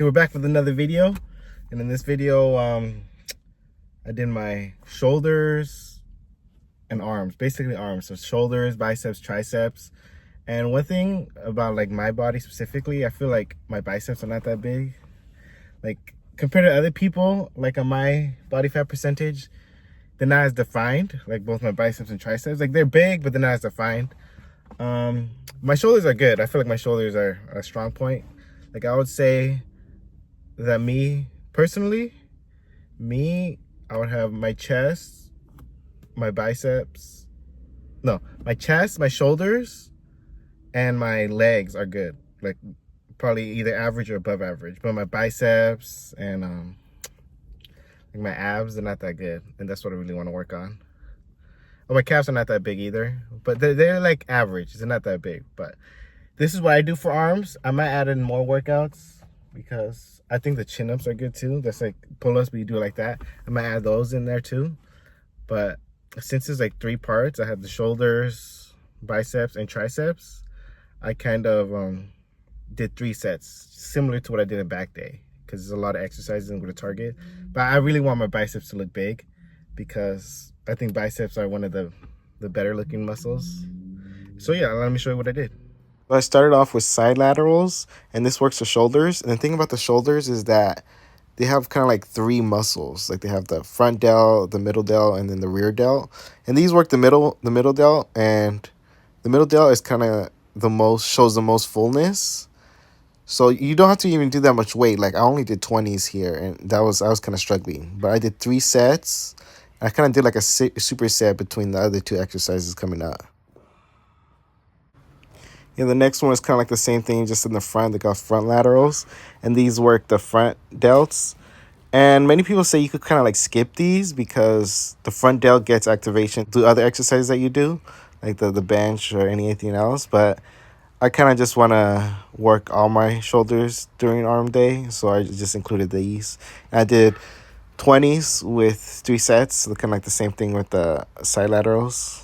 Okay, we're back with another video. And in this video, I did my shoulders and arms, basically arms. So shoulders, biceps, triceps. And one thing about like my body specifically, I feel like my biceps are not that big. Like compared to other people, like on my body fat percentage, they're not as defined, like both my biceps and triceps. Like they're big, but they're not as defined. My shoulders are good. I feel like my shoulders are a strong point. Like I would say that me personally, I would have my chest, my biceps, no, my chest, my shoulders, and my legs are good. Like probably either average or above average. But my biceps and like my abs, they're not that good. And that's what I really want to work on. Well, my calves are not that big either, but they're like average. They're not that big. But this is what I do for arms. I might add in more workouts because I think the chin-ups are good too. That's like pull-ups, but you do it like that. I might add those in there too. But since it's like 3 parts, I have the shoulders, biceps, and triceps. I kind of did 3 sets, similar to what I did in back day, because there's a lot of exercises with a target. But I really want my biceps to look big because I think biceps are one of the better looking muscles. So yeah, let me show you what I did. I started off with side laterals, and this works for shoulders. And the thing about the shoulders is that they have kind of like 3 muscles. Like they have the front delt, the middle delt, and then the rear delt. And these work the middle delt, and the middle delt is kind of shows the most fullness. So you don't have to even do that much weight. Like I only did 20s here, and I was kind of struggling. But I did 3 sets. I kind of did like a superset between the other 2 exercises coming up. Yeah, the next one is kind of like the same thing, just in the front. They got front laterals, and these work the front delts. And many people say you could kind of like skip these because the front delt gets activation through other exercises that you do, like the bench or anything else. But I kind of just want to work all my shoulders during arm day, so I just included these. And I did 20s with 3 sets, so kind of like the same thing with the side laterals.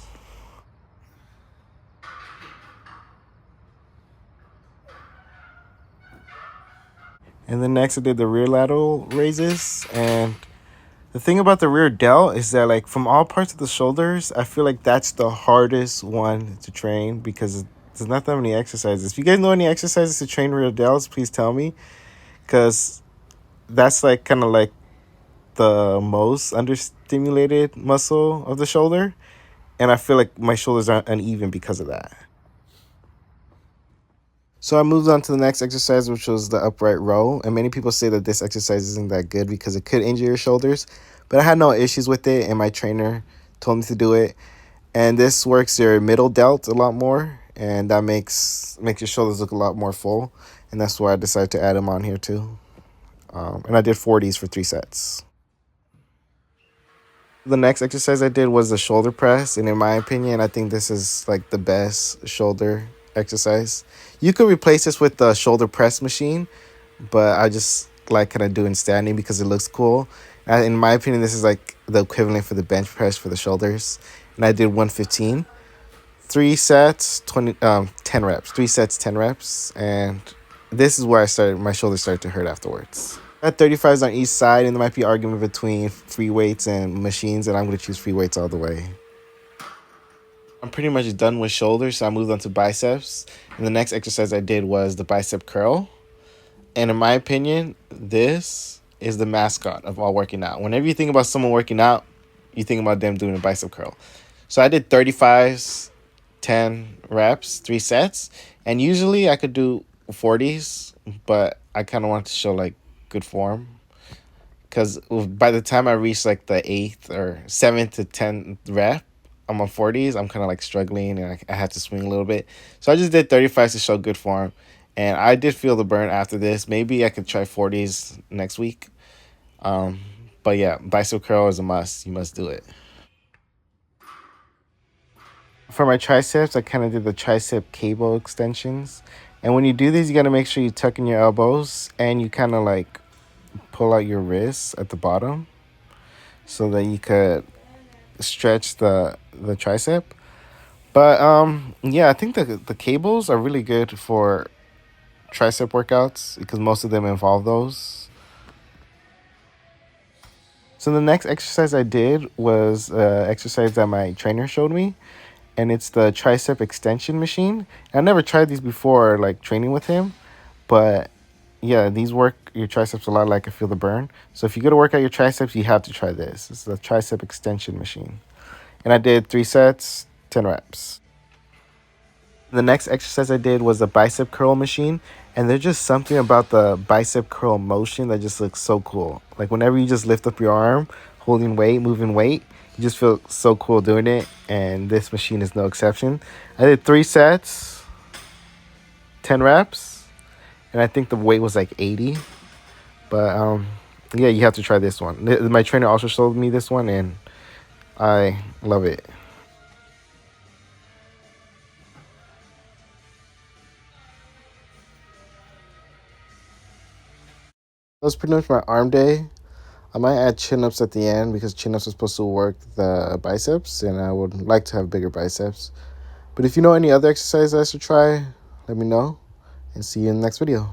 And then next I did the rear lateral raises. And the thing about the rear delt is that like from all parts of the shoulders, I feel like that's the hardest one to train because there's not that many exercises. If you guys know any exercises to train rear delts, please tell me, because that's like kind of like the most understimulated muscle of the shoulder. And I feel like my shoulders are uneven because of that. So I moved on to the next exercise, which was the upright row. And many people say that this exercise isn't that good because it could injure your shoulders. But I had no issues with it, and my trainer told me to do it. And this works your middle delt a lot more, and that makes your shoulders look a lot more full. And that's why I decided to add them on here too. And I did 40s for 3 sets. The next exercise I did was the shoulder press, and in my opinion, I think this is like the best shoulder exercise. You could replace this with the shoulder press machine, but I just like kind of doing standing because it looks cool. And in my opinion, this is like the equivalent for the bench press for the shoulders. And I did 115, 3 sets, 10 reps, 3 sets, 10 reps. And this is where my shoulders started to hurt afterwards. I had 35s on each side, and there might be an argument between free weights and machines, and I'm going to choose free weights all the way. I'm pretty much done with shoulders, so I moved on to biceps. And the next exercise I did was the bicep curl. And in my opinion, this is the mascot of all working out. Whenever you think about someone working out, you think about them doing a bicep curl. So I did 35s, 10 reps, 3 sets. And usually I could do 40s, but I kind of wanted to show like good form, because by the time I reach like the 8th or 7th to 10th rep, I'm on 40s. I'm kind of like struggling, and I had to swing a little bit. So I just did 35s to show good form, and I did feel the burn after this. Maybe I could try 40s next week. But yeah, bicep curl is a must. You must do it. For my triceps, I kind of did the tricep cable extensions. And when you do these, you got to make sure you tuck in your elbows, and you kind of like pull out your wrists at the bottom so that you could stretch the tricep. But yeah, I think the cables are really good for tricep workouts because most of them involve those. So the next exercise I did was exercise that my trainer showed me, and it's the tricep extension machine. I never tried these before, like training with him, but yeah, these work your triceps a lot. Like I feel the burn. So if you go to work out your triceps, you have to try this. It's the tricep extension machine, and I did 3 sets, 10 reps. The next exercise I did was the bicep curl machine, and there's just something about the bicep curl motion that just looks so cool. Like whenever you just lift up your arm, holding weight, moving weight, you just feel so cool doing it, and this machine is no exception. I did 3 sets, 10 reps, and I think the weight was like 80. But yeah, you have to try this one. My trainer also showed me this one, and I love it. That was pretty much my arm day. I might add chin-ups at the end because chin-ups are supposed to work the biceps, and I would like to have bigger biceps. But if you know any other exercise I should try, let me know, and see you in the next video.